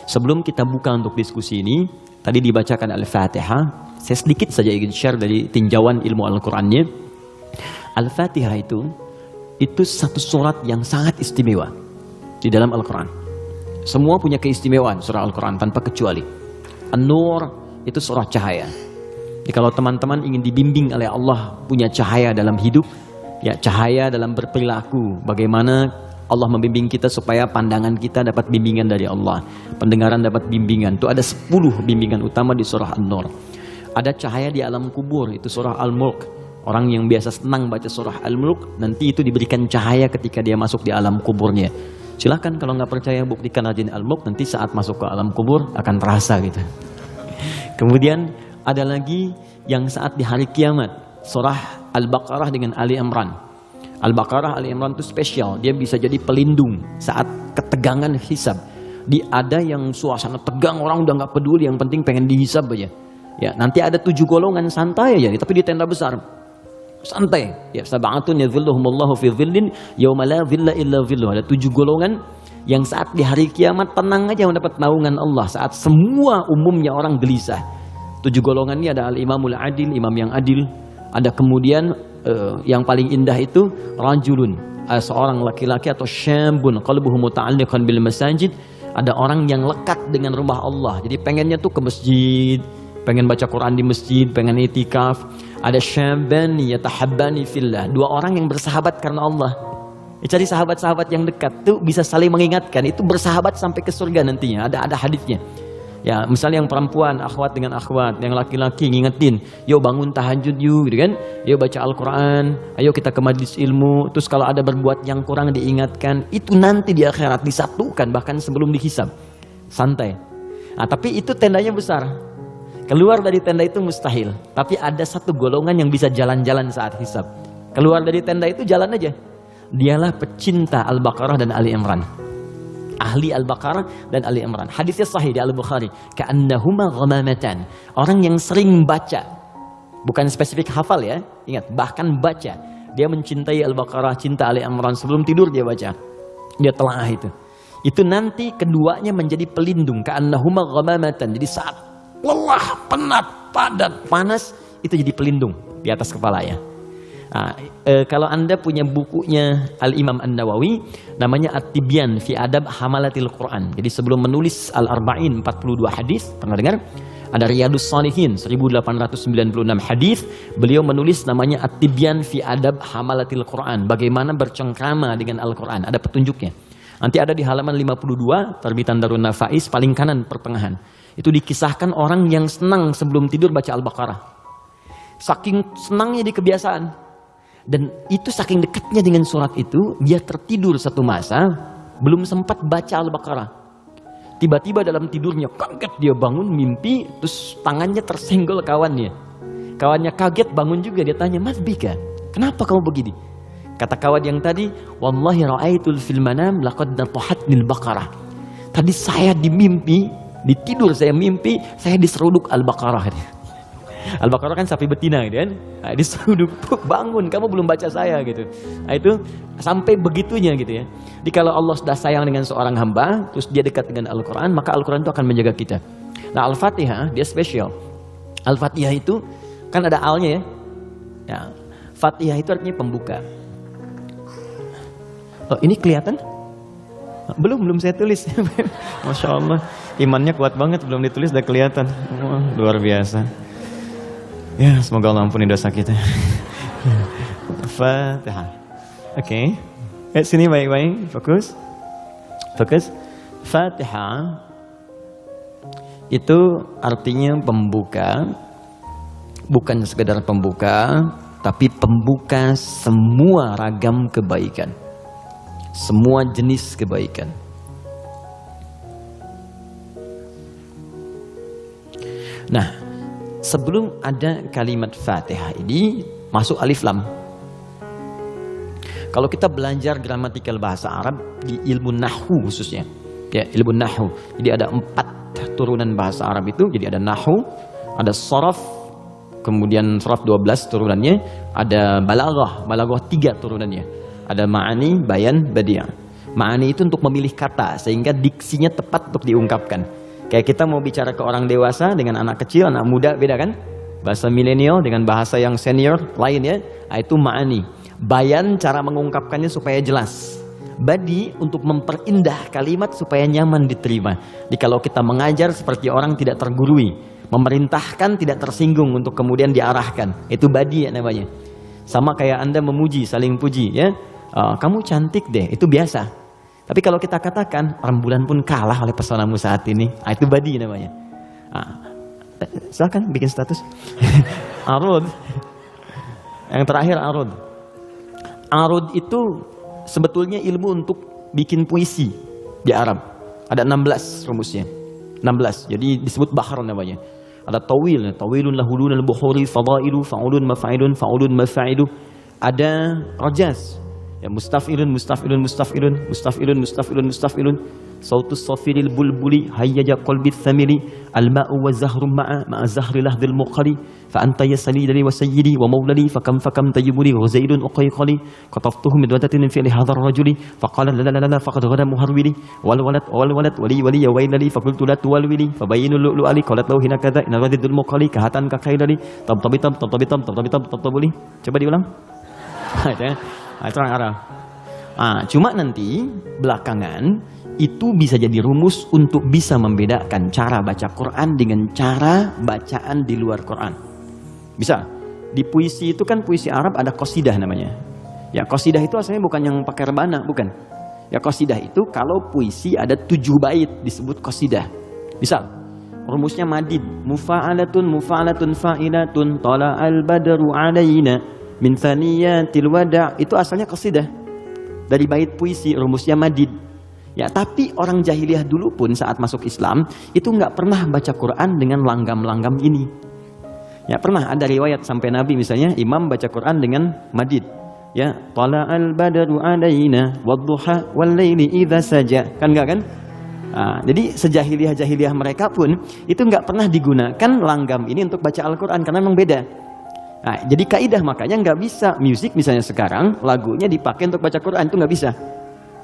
Sebelum kita buka untuk diskusi ini, tadi dibacakan Al-Fatihah. Saya sedikit saja ingin share dari tinjauan ilmu Al-Qur'annya. Al-Fatihah itu satu surat yang sangat istimewa di dalam Al-Qur'an. Semua punya keistimewaan surah Al-Qur'an tanpa kecuali. An-Nur itu surah cahaya. Jadi kalau teman-teman ingin dibimbing oleh Allah punya cahaya dalam hidup, ya cahaya dalam berperilaku, bagaimana Allah membimbing kita supaya pandangan kita dapat bimbingan dari Allah, pendengaran dapat bimbingan. Itu ada 10 bimbingan utama di surah An-Nur. Ada cahaya di alam kubur, itu surah Al-Mulk. Orang yang biasa senang baca surah Al-Mulk, nanti itu diberikan cahaya ketika dia masuk di alam kuburnya. Silahkan kalau nggak percaya buktikan rajin Al-Mulk, nanti saat masuk ke alam kubur akan terasa gitu. Kemudian ada lagi yang saat di hari kiamat, surah Al-Baqarah dengan Ali Imran. Al-Baqarah, Ali Imran itu spesial, dia bisa jadi pelindung saat ketegangan hisab. Ada yang suasana tegang, orang udah nggak peduli, yang penting pengen dihisab aja. Ya, nanti ada 7 golongan santai aja, tapi di tenda besar. Santai. Ya, sab'atun yadhilluhumullahu fi dhillin yauma la dhilla illa dhilluh. Ada 7 golongan yang saat di hari kiamat tenang aja mendapat naungan Allah, saat semua umumnya orang gelisah. 7 golongan ini ada al-imamul adil, imam yang adil. Ada kemudian yang paling indah itu rajulun, seorang laki-laki atau syabun qalbuhu muta'alliqan bil masajid. Ada orang yang lekat dengan rumah Allah, jadi pengennya tuh ke masjid, pengen baca Quran di masjid, pengen itikaf. Ada syabani yatahabbani fillah, 2 orang yang bersahabat karena Allah. Cari sahabat-sahabat yang dekat tuh bisa saling mengingatkan, itu bersahabat sampai ke surga nantinya. Ada hadisnya. Ya, misalnya yang perempuan akhwat dengan akhwat, yang laki-laki ngingetin, yuk bangun tahajud yuk, gitu kan? Yuk baca Al-Quran, ayo kita ke majlis ilmu. Terus kalau ada berbuat yang kurang diingatkan, itu nanti di akhirat disatukan bahkan sebelum dihisab. Santai. Nah, tapi itu tendanya besar. Keluar dari tenda itu mustahil. Tapi ada 1 golongan yang bisa jalan-jalan saat hisab. Keluar dari tenda itu jalan aja. Dialah pecinta Al-Baqarah dan Ali Imran. Ahli Al-Baqarah dan Ali Imran. Hadisnya sahih di Al-Bukhari. Ka'annahuma ghamamatan. Orang yang sering baca. Bukan spesifik hafal ya. Ingat, bahkan baca. Dia mencintai Al-Baqarah, cinta Ali Imran. Sebelum tidur dia baca. Dia telaah itu. Itu nanti keduanya menjadi pelindung. Ka'annahuma ghamamatan. Jadi saat lelah, penat, padat, panas, itu jadi pelindung di atas kepala ya. Nah, kalau Anda punya bukunya Al-Imam An-Nawawi, namanya At-Tibyan fi Adab Hamalatil Quran. Jadi sebelum menulis Al-Arba'in 42 hadis, pernah dengar? Ada Riyadus Shalihin 1896 hadis, beliau menulis namanya At-Tibyan fi Adab Hamalatil Quran. Bagaimana bercengkrama dengan Al-Quran, ada petunjuknya. Nanti ada di halaman 52, terbitan Darun Nafais, paling kanan pertengahan. Itu dikisahkan orang yang senang sebelum tidur baca Al-Baqarah. Saking senangnya di kebiasaan. Dan itu saking dekatnya dengan surat itu, dia tertidur satu masa, belum sempat baca Al-Baqarah. Tiba-tiba dalam tidurnya kaget, dia bangun mimpi, terus tangannya tersenggol kawannya. Kawannya kaget, bangun juga, dia tanya, "Mas Bika, kenapa kamu begini?" Kata kawan yang tadi, "Wallahi ra'aitul fil manam laqad natahatnil Baqarah." Tadi saya di mimpi, di tidur saya mimpi, saya diseruduk Al-Baqarah. Al-Baqarah kan sapi betina gitu kan. Nah, diseruduk, bangun, kamu belum baca saya gitu. Nah, itu sampai begitunya gitu ya. Jadi kalau Allah sudah sayang dengan seorang hamba, terus dia dekat dengan Al-Quran, maka Al-Quran itu akan menjaga kita. Nah, Al-Fatihah dia spesial. Al-Fatihah itu kan ada al-nya ya. Ya. Fatihah itu artinya pembuka. Oh, ini kelihatan? Belum saya tulis. Masya Allah, imannya kuat banget, belum ditulis udah kelihatan. Wah, luar biasa. Ya, semoga Allah ampuni dosa kita. Fatihah. Oke. Sini baik-baik, fokus. Fatihah itu artinya pembuka. Bukan sekedar pembuka, tapi pembuka semua ragam kebaikan. Semua jenis kebaikan. Nah, sebelum ada kalimat Fatihah ini masuk alif lam. Kalau kita belajar gramatikal bahasa Arab di ilmu nahwu khususnya, ya ilmu nahwu. Jadi ada 4 turunan bahasa Arab itu. Jadi ada nahwu, ada sharaf, kemudian sharaf 12 turunannya, ada balaghah 3 turunannya. Ada ma'ani, bayan, badi'. Ma'ani itu untuk memilih kata sehingga diksinya tepat untuk diungkapkan. Kayak kita mau bicara ke orang dewasa dengan anak kecil, anak muda, beda kan? Bahasa milenial dengan bahasa yang senior lain ya. Itu ma'ani. Bayan cara mengungkapkannya supaya jelas. Badi untuk memperindah kalimat supaya nyaman diterima. Jadi kalau kita mengajar seperti orang tidak tergurui, memerintahkan tidak tersinggung untuk kemudian diarahkan. Itu badi ya namanya. Sama kayak Anda memuji, saling puji ya. Kamu cantik deh, itu biasa. Tapi kalau kita katakan rembulan pun kalah oleh pesonamu saat ini, itu badi namanya. Silakan bikin status. Arud. Yang terakhir arud. Arud itu sebetulnya ilmu untuk bikin puisi di Arab. Ada 16 rumusnya. 16. Jadi disebut bahar namanya. Ada tawil, tawilun lahulun al-bukhuri fadailu fa'ulun mafa'ilun fa'ulun mafa'ilu. Ada rajaz. Ya mustafilun mustafilun mustafilun mustafilun mustafilun mustafilun sautus safiril bulbuli hayyaja qalbi thamili al-ma'u wa zahrum ma'a zahri lahdil muqali fa anta yasali dari wa sayyidi wa maulali fakam tayyibuli wa zaidun uqayqali qataftuhu midwadatin fi hadha ar-rajuli faqala la la la faqad ghada muharwili wal walad wali ya wailali faqultu la tuwalwili fabayyinul lu'ali qalat lahu hina kadha in radidul muqali kahatan ka khairali tabtabitam tabtabuli. Coba diulang. Itu orang Arab. Cuma nanti belakangan itu bisa jadi rumus untuk bisa membedakan cara baca Quran dengan cara bacaan di luar Quran. Bisa. Di puisi itu kan puisi Arab ada qasidah namanya. Ya qasidah itu asalnya bukan yang pakai rebana, bukan. Ya qasidah itu kalau puisi ada 7 bait disebut qasidah. Misal rumusnya madid, mufa'alatun fa'ilatun tala'al badru alaina min thaniyatil wada', itu asalnya qasidah dari bait puisi, rumusnya madid. Ya tapi orang jahiliyah dulu pun saat masuk Islam itu nggak pernah baca Quran dengan langgam-langgam ini. Ya pernah ada riwayat sampai Nabi misalnya imam baca Quran dengan madid. Ya tala'al badru alaina wadduha wal laili idza saja, kan enggak kan? Jadi sejahiliyah-jahiliyah mereka pun itu nggak pernah digunakan langgam ini untuk baca Al-Quran karena memang beda. Jadi kaidah makanya nggak bisa musik misalnya sekarang lagunya dipakai untuk baca Quran, itu nggak bisa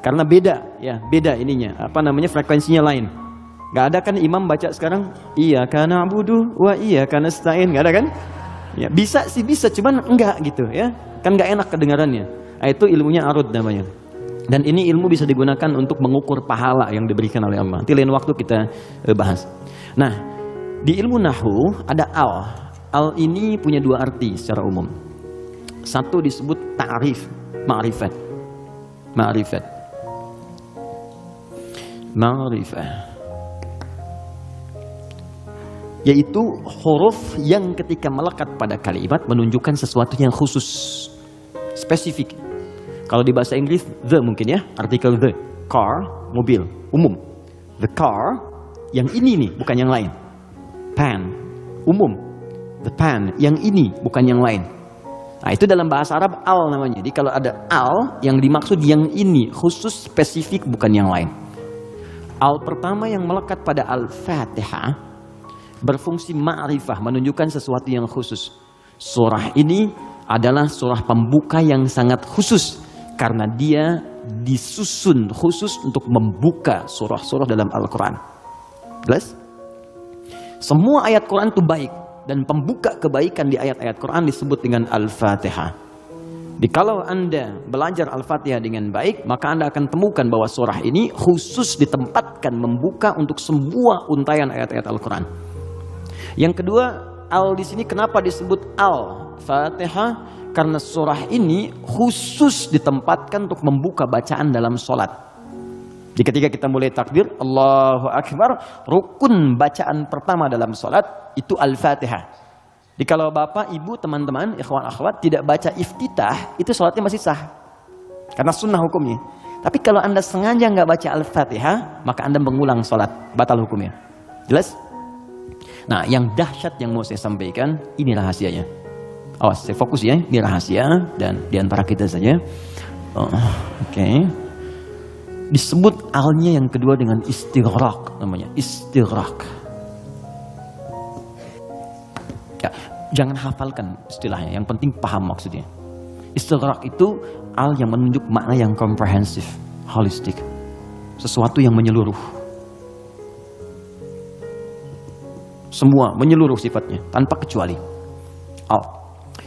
karena beda ya, beda ininya frekuensinya lain. Nggak ada kan imam baca sekarang iya kana abudu wa iya kana stain, nggak ada kan? Ya bisa sih bisa, cuman enggak gitu ya, kan nggak enak kedengarannya. Itu ilmunya arud namanya. Dan ini ilmu bisa digunakan untuk mengukur pahala yang diberikan oleh Allah. Nanti lain waktu kita bahas. Nah di ilmu nahwu ada al. Al ini punya 2 arti secara umum. Satu disebut ta'rif, ma'rifat. Ma'rifat. Ma'rifat. Yaitu huruf yang ketika melekat pada kalimat menunjukkan sesuatu yang khusus, spesifik. Kalau di bahasa Inggris, the mungkin ya, artikel the. Car, mobil, umum. The car, yang ini nih, bukan yang lain. Pen, umum. The pen, yang ini bukan yang lain. Itu dalam bahasa Arab al namanya. Jadi kalau ada al yang dimaksud yang ini khusus spesifik bukan yang lain. Al pertama yang melekat pada Al-Fatihah berfungsi ma'rifah, menunjukkan sesuatu yang khusus. Surah ini adalah surah pembuka yang sangat khusus karena dia disusun khusus untuk membuka surah-surah dalam Al-Quran. Jelas? Semua ayat Quran itu baik. Dan pembuka kebaikan di ayat-ayat Quran disebut dengan Al-Fatihah. Jadi kalau Anda belajar Al-Fatihah dengan baik, maka Anda akan temukan bahwa surah ini khusus ditempatkan membuka untuk semua untayan ayat-ayat Al-Quran. Yang kedua, Al di sini kenapa disebut Al-Fatihah? Karena surah ini khusus ditempatkan untuk membuka bacaan dalam sholat. Jadi ketika kita mulai takbir, Allahu Akbar, rukun bacaan pertama dalam sholat itu Al-Fatihah. Jadi kalau bapak, ibu, teman-teman, ikhwan, akhwat tidak baca iftitah, itu sholatnya masih sah. Karena sunnah hukumnya. Tapi kalau Anda sengaja nggak baca Al-Fatihah, maka Anda mengulang sholat, batal hukumnya. Jelas? Nah, yang dahsyat yang mau saya sampaikan, ini rahasianya. Awas, saya fokus ya, ini rahasia dan diantara kita saja. Oke. Disebut alnya yang kedua dengan istighraq, namanya istighraq. Ya, jangan hafalkan istilahnya, yang penting paham maksudnya. Istighraq itu al yang menunjuk makna yang komprehensif. holistik. Sesuatu yang menyeluruh. Semua menyeluruh sifatnya tanpa kecuali.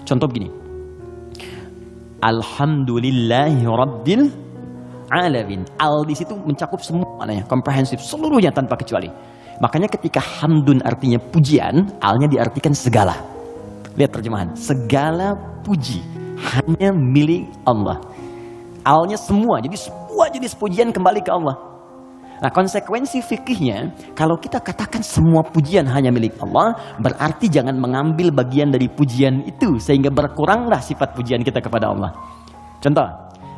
Contoh begini. Alhamdulillahi Rabbil Alamin. Al di situ mencakup semua maknanya, komprehensif, seluruhnya tanpa kecuali. Makanya ketika hamdun artinya pujian, alnya diartikan segala. Lihat terjemahan, segala puji hanya milik Allah. Alnya semua, jadi semua jenis pujian kembali ke Allah. Nah, konsekuensi fikihnya, kalau kita katakan semua pujian hanya milik Allah, berarti jangan mengambil bagian dari pujian itu, sehingga berkuranglah sifat pujian kita kepada Allah. Contoh,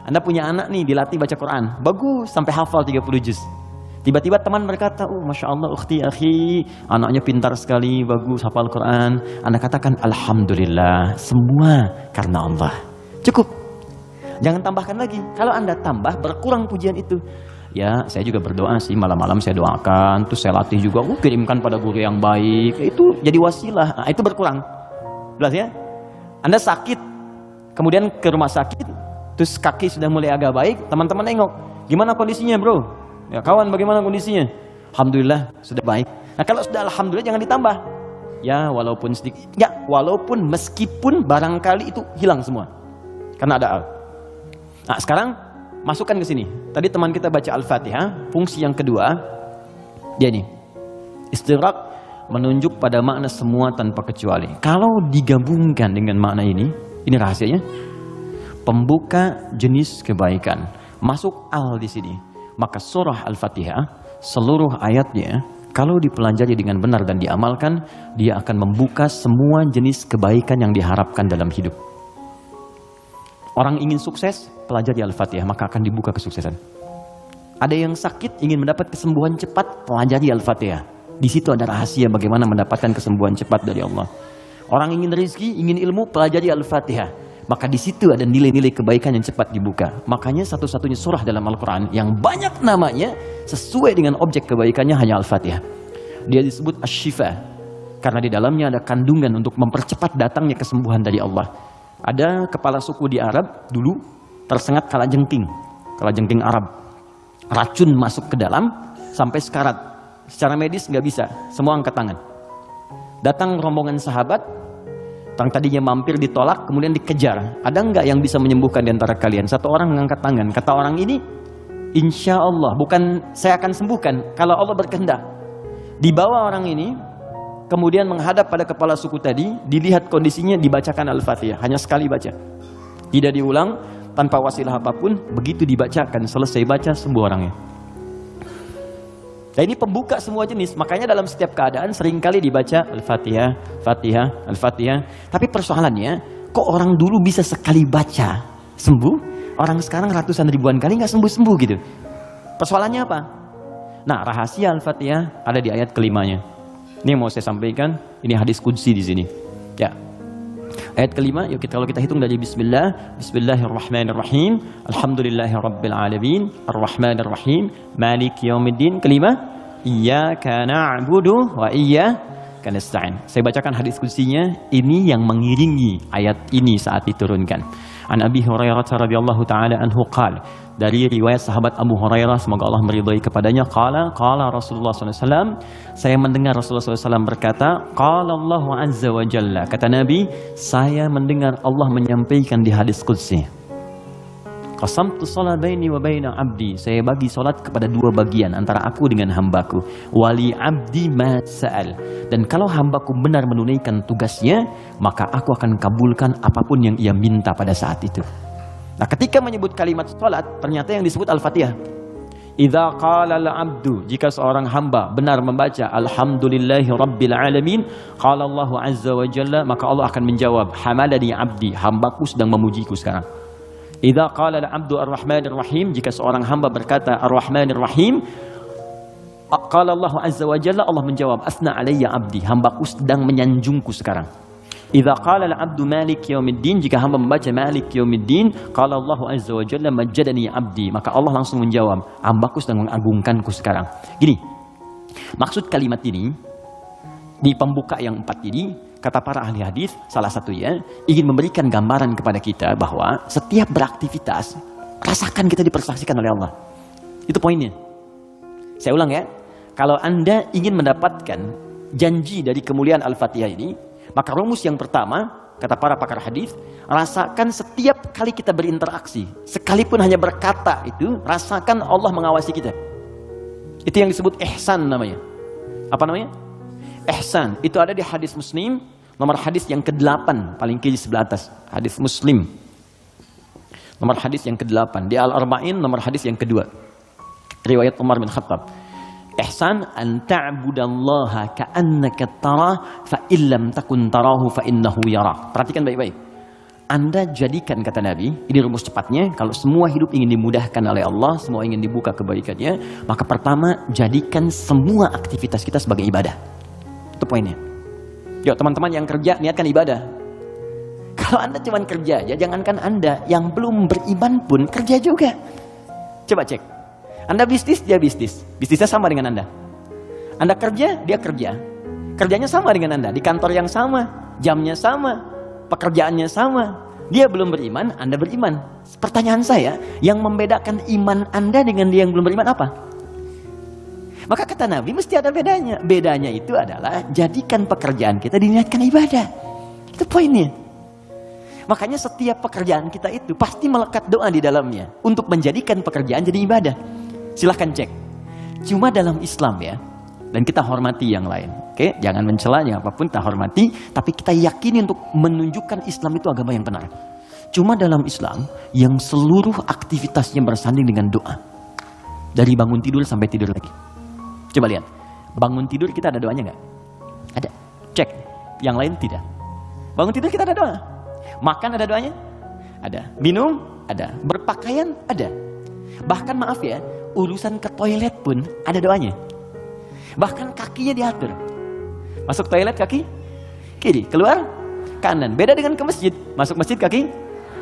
Anda punya anak nih, dilatih baca Quran, bagus, sampai hafal 30 juz. Tiba-tiba teman berkata, Masya Allah, ukhti, akhi, anaknya pintar sekali, bagus, hafal Quran. Anda katakan, Alhamdulillah, semua karena Allah. Cukup. Jangan tambahkan lagi. Kalau Anda tambah, berkurang pujian itu. Ya, saya juga berdoa sih, malam-malam saya doakan, terus saya latih juga, kirimkan pada guru yang baik. Itu jadi wasilah. Nah, itu berkurang. Jelas ya? Anda sakit, kemudian ke rumah sakit, terus kaki sudah mulai agak baik, teman-teman nengok, gimana kondisinya bro? Ya kawan, bagaimana kondisinya? Alhamdulillah sudah baik. Nah, kalau sudah alhamdulillah jangan ditambah. Ya walaupun sedikit, ya walaupun meskipun barangkali itu hilang semua, karena ada al. Nah sekarang masukkan ke sini. Tadi teman kita baca Al-Fatihah, fungsi yang kedua dia nih, istighraq, menunjuk pada makna semua tanpa kecuali. Kalau digabungkan dengan makna ini rahasianya, pembuka jenis kebaikan. Masuk al di sini. Maka surah Al-Fatihah, seluruh ayatnya, kalau dipelajari dengan benar dan diamalkan, dia akan membuka semua jenis kebaikan yang diharapkan dalam hidup. Orang ingin sukses, pelajari Al-Fatihah, maka akan dibuka kesuksesan. Ada yang sakit, ingin mendapat kesembuhan cepat, pelajari Al-Fatihah. Di situ ada rahasia bagaimana mendapatkan kesembuhan cepat dari Allah. Orang ingin rezeki, ingin ilmu, pelajari Al-Fatihah. Maka di situ ada nilai-nilai kebaikan yang cepat dibuka. Makanya satu-satunya surah dalam Al-Quran yang banyak namanya sesuai dengan objek kebaikannya hanya Al-Fatihah. Dia disebut Asy-Syifa karena di dalamnya ada kandungan untuk mempercepat datangnya kesembuhan dari Allah. Ada kepala suku di Arab dulu tersengat kalajengking Arab. Racun masuk ke dalam sampai sekarat. Secara medis nggak bisa, semua angkat tangan. Datang rombongan sahabat, yang tadinya mampir ditolak, kemudian dikejar. Ada nggak yang bisa menyembuhkan di antara kalian? Satu orang mengangkat tangan. Kata orang ini, insya Allah, bukan saya akan sembuhkan, kalau Allah berkehendak. Dibawa orang ini, kemudian menghadap pada kepala suku tadi, dilihat kondisinya, dibacakan Al-Fatihah. Hanya sekali baca. Tidak diulang, tanpa wasilah apapun, begitu dibacakan, selesai baca, sembuh orangnya. Nah ini pembuka semua jenis, makanya dalam setiap keadaan seringkali dibaca Al-Fatihah, Fatihah, Al-Fatihah. Tapi persoalannya, kok orang dulu bisa sekali baca sembuh, orang sekarang ratusan ribuan kali nggak sembuh-sembuh gitu. Persoalannya apa? Nah rahasia Al-Fatihah ada di ayat kelimanya. Ini yang mau saya sampaikan, ini hadis qudsi di sini. Ya. Ayat kelima, yuk kalau kita hitung dari Bismillah, Bismillahirrahmanirrahim, Alhamdulillahirabbil alamin, Arrahmanirrahim, Maliki yaumiddin. Kelima, Iyyaka na'budu wa iyyaka nasta'in. Saya bacakan hadis qudsinya, ini yang mengiringi ayat ini saat diturunkan. An Abi Hurairah radhiyallahu taala anhu qala, dari riwayat sahabat Abu Hurairah semoga Allah meridhai kepadanya, qala Rasulullah SAW, saya mendengar Rasulullah SAW berkata, qala Allah azza wa jalla, kata Nabi, saya mendengar Allah menyampaikan di hadis qudsi, qasamtu shalat baini wa baina abdi, saya bagi salat kepada dua bagian antara aku dengan hambaku, wali abdi ma sa'al, dan kalau hambaku benar menunaikan tugasnya, maka aku akan kabulkan apapun yang ia minta pada saat itu. Nah ketika menyebut kalimat salat, ternyata yang disebut Al-Fatihah. Idza qala al-'abdu, jika seorang hamba benar membaca Alhamdulillahi Rabbil Alamin, qala Allah azza wa jalla, maka Allah akan menjawab, hamadani abdi, hambaku sedang memujiku sekarang. Idza qala al-'abdu Ar-Rahmanir Rahim, jika seorang hamba berkata Ar-Rahmanir Rahim, qala Allah azza wa jalla, Allah menjawab, asna alayya abdi, hambaku sedang menyanjungku sekarang. Idza qala al-'abdu Maliki yaumiddin, jika hamba membaca Maliki yaumiddin, qala Allah azza wa jalla majjadani abdi, maka Allah langsung menjawab, hambaku sedang mengagungkanku sekarang. Gini, maksud kalimat ini di pembuka yang 4 ini, kata para ahli hadis, salah satunya ingin memberikan gambaran kepada kita bahwa setiap beraktivitas Rasakan kita dipersaksikan oleh Allah. Itu poinnya. Saya ulang ya. Kalau Anda ingin mendapatkan janji dari kemuliaan Al-Fatihah ini, maka rumus yang pertama, kata para pakar hadis, rasakan setiap kali kita berinteraksi, sekalipun hanya berkata itu, rasakan Allah mengawasi kita. Itu yang disebut ihsan namanya. Apa namanya? Ihsan. Itu ada di hadis Muslim, nomor hadis yang ke-8, paling kiri sebelah atas. Hadis Muslim. Nomor hadis yang ke-8. Di Al-Arba'in, nomor hadis yang kedua. Riwayat Umar bin Khattab. Ihsan an ta'budallaha ka'annaka tarah fa illam takun tarahu fa innahu yara. Perhatikan baik-baik. Anda jadikan, kata Nabi, ini rumus cepatnya, kalau semua hidup ingin dimudahkan oleh Allah, semua ingin dibuka kebaikannya, maka pertama, jadikan semua aktivitas kita sebagai ibadah. Itu poinnya. Yuk teman-teman yang kerja, niatkan ibadah. Kalau Anda cuma kerja aja, jangankan Anda, yang belum beriman pun kerja juga. Coba cek. Anda bisnis, dia bisnis. Bisnisnya sama dengan Anda. Anda kerja, dia kerja. Kerjanya sama dengan Anda. Di kantor yang sama, jamnya sama, pekerjaannya sama. Dia belum beriman, Anda beriman. Pertanyaan saya, yang membedakan iman Anda dengan dia yang belum beriman apa? Maka kata Nabi, mesti ada bedanya. Bedanya itu adalah, jadikan pekerjaan kita diniatkan ibadah. Itu poinnya. Makanya setiap pekerjaan kita itu pasti melekat doa di dalamnya. Untuk menjadikan pekerjaan jadi ibadah. Silahkan cek. Cuma dalam Islam ya. Dan kita hormati yang lain. Oke, jangan mencelanya apapun, kita hormati. Tapi kita yakini untuk menunjukkan Islam itu agama yang benar. Cuma dalam Islam, yang seluruh aktivitasnya bersanding dengan doa. Dari bangun tidur sampai tidur lagi. Coba lihat. Bangun tidur kita ada doanya nggak? Ada. Cek. Yang lain tidak. Bangun tidur kita ada doa. Makan ada doanya? Ada. Minum? Ada. Berpakaian? Ada. Bahkan maaf ya, urusan ke toilet pun ada doanya. Bahkan kakinya diatur. Masuk toilet kaki kiri, keluar kanan. Beda dengan ke masjid. Masuk masjid kaki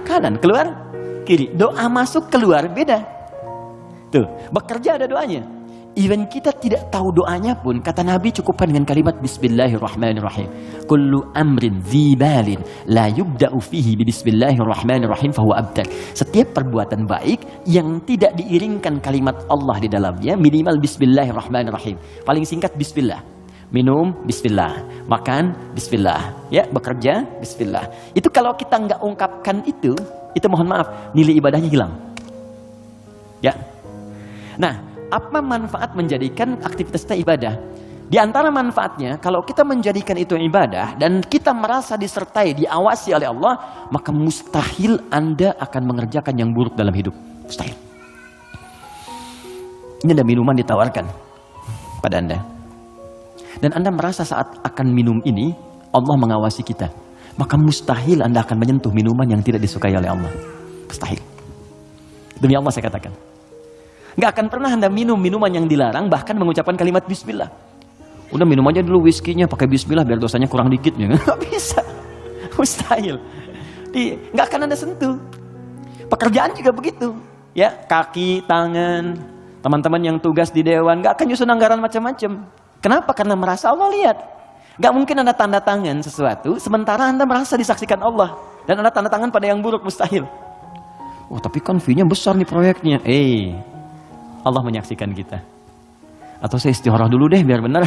kanan, keluar kiri. Doa masuk keluar beda. Tuh, bekerja ada doanya. Even kita tidak tahu doanya pun, kata Nabi cukupkan dengan kalimat Bismillahirrahmanirrahim. Kullu amrin dzibalin la yubda'u fihi bismillahirrahmanirrahim fahuwa abtar. Setiap perbuatan baik yang tidak diiringkan kalimat Allah di dalamnya, minimal Bismillahirrahmanirrahim. Paling singkat Bismillah. Minum Bismillah, makan Bismillah, ya bekerja Bismillah. Itu kalau kita nggak ungkapkan itu mohon maaf, nilai ibadahnya hilang. Ya. Nah, apa manfaat menjadikan aktivitas kita ibadah? Di antara manfaatnya, kalau kita menjadikan itu ibadah dan kita merasa disertai, diawasi oleh Allah, maka mustahil Anda akan mengerjakan yang buruk dalam hidup. Mustahil. Ini ada minuman ditawarkan pada Anda. Dan Anda merasa saat akan minum ini, Allah mengawasi kita. Maka mustahil Anda akan menyentuh minuman yang tidak disukai oleh Allah. Mustahil. Demi Allah saya katakan. Gak akan pernah Anda minum minuman yang dilarang, bahkan mengucapkan kalimat Bismillah. Udah minum aja dulu whiskinya pakai Bismillah biar dosanya kurang dikit. Gak bisa. Mustahil. Gak akan Anda sentuh. Pekerjaan juga begitu. Ya, kaki, tangan, teman-teman yang tugas di dewan, gak akan nyusun anggaran macam-macam. Kenapa? Karena merasa Allah lihat. Gak mungkin Anda tanda tangan sesuatu, sementara Anda merasa disaksikan Allah. Dan Anda tanda tangan pada yang buruk, mustahil. Oh tapi kan fee-nya besar nih proyeknya. Allah menyaksikan kita. Atau saya istikharah dulu deh biar benar.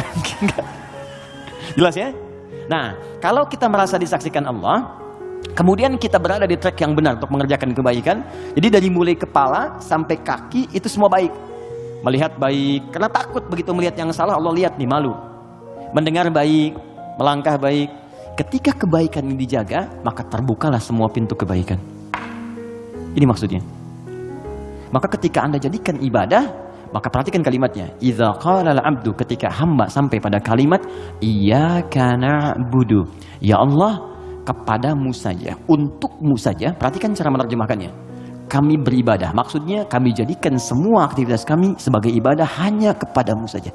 Jelas ya? Nah, kalau kita merasa disaksikan Allah, kemudian kita berada di track yang benar untuk mengerjakan kebaikan. Jadi dari mulai kepala sampai kaki itu semua baik. Melihat baik, karena takut begitu melihat yang salah, Allah lihat nih, malu. Mendengar baik, melangkah baik. Ketika kebaikan ini dijaga, maka terbukalah semua pintu kebaikan. Ini maksudnya. Maka ketika Anda jadikan ibadah, maka perhatikan kalimatnya. Idza qala al-'abdu, ketika hamba sampai pada kalimat iyyaka na'budu. Ya Allah, kepadamu saja, untukmu saja. Perhatikan cara menerjemahkannya. Kami beribadah. Maksudnya kami jadikan semua aktivitas kami sebagai ibadah hanya kepadamu saja.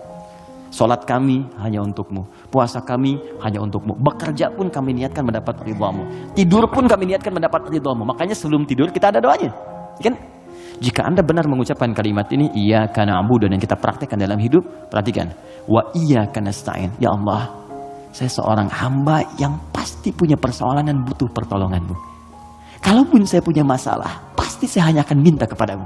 Salat kami hanya untukmu. Puasa kami hanya untukmu. Bekerja pun kami niatkan mendapat ridhamu. Tidur pun kami niatkan mendapat ridhamu. Makanya sebelum tidur kita ada doanya. Kan? Jika Anda benar mengucapkan kalimat ini, iyyaka na'budu, dan kita praktekkan dalam hidup, perhatikan. Wa iyyaka nasta'in. Ya Allah, saya seorang hamba yang pasti punya persoalan dan butuh pertolonganmu. Kalaupun saya punya masalah, pasti pasti saya hanya akan minta kepadamu.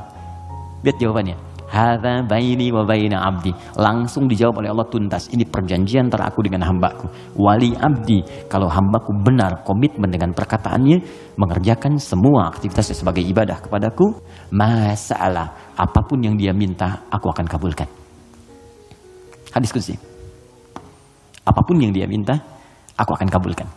Lihat jawabannya. Hadza baini wa baina abdi. Langsung dijawab oleh Allah tuntas. Ini perjanjian antara aku dengan hambaku. Wali abdi. Kalau hambaku benar komitmen dengan perkataannya, mengerjakan semua aktivitasnya sebagai ibadah kepadaku, masalah apapun yang dia minta, aku akan kabulkan. Hadis qudsi. Apapun yang dia minta, aku akan kabulkan.